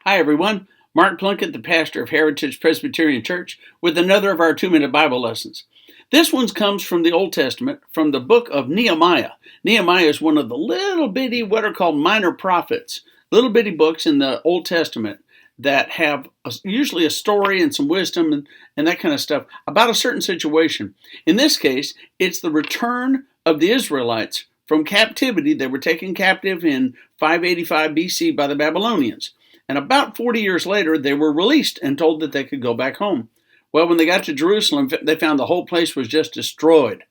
Hi, everyone. Mark Plunkett, the pastor of Heritage Presbyterian Church, with another of our 2-minute Bible lessons. This one comes from the Old Testament, from the book of Nehemiah. Nehemiah is one of the little bitty, what are called minor prophets, little bitty books in the Old Testament that have usually a story and some wisdom and that kind of stuff about a certain situation. In this case, it's the return of the Israelites from captivity. They were taken captive in 585 BC by the Babylonians. And about 40 years later, they were released and told that they could go back home. Well, when they got to Jerusalem, they found the whole place was just destroyed.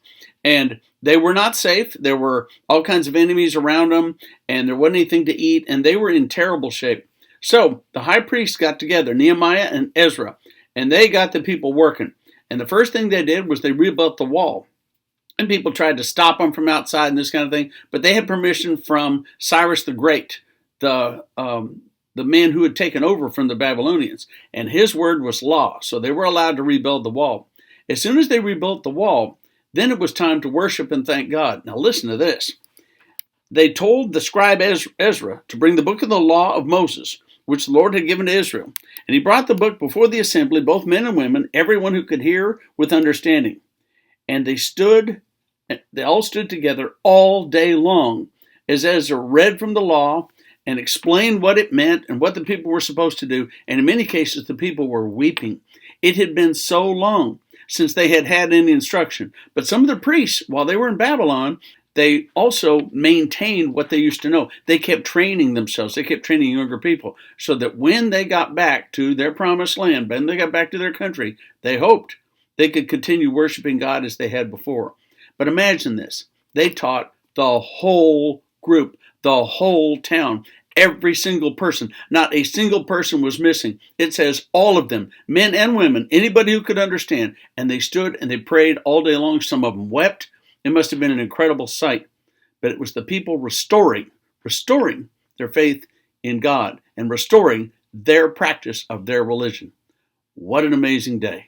And they were not safe. There were all kinds of enemies around them, and there wasn't anything to eat, and they were in terrible shape. So the high priests got together, Nehemiah and Ezra, and they got the people working. And the first thing they did was they rebuilt the wall. And people tried to stop them from outside and this kind of thing, but they had permission from Cyrus the Great, the man who had taken over from the Babylonians, and his word was law, so they were allowed to rebuild the wall. As soon as they rebuilt the wall, then it was time to worship and thank God. Now listen to this. They told the scribe Ezra to bring the book of the law of Moses, which the Lord had given to Israel. And he brought the book before the assembly, both men and women, everyone who could hear with understanding. And they all stood together all day long as Ezra read from the law and explained what it meant and what the people were supposed to do. And in many cases, the people were weeping. It had been so long since they had had any instruction. But some of the priests, while they were in Babylon, they also maintained what they used to know. They kept training themselves. They kept training younger people so that when they got back to their promised land, when they got back to their country, they hoped they could continue worshiping God as they had before. But imagine this. They taught the whole group, the whole town, every single person. Not a single person was missing. It says all of them, men and women, anybody who could understand. And they stood and they prayed all day long. Some of them wept. It must have been an incredible sight. But it was the people restoring their faith in God and restoring their practice of their religion. What an amazing day.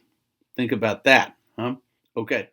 Think about that, huh? Okay.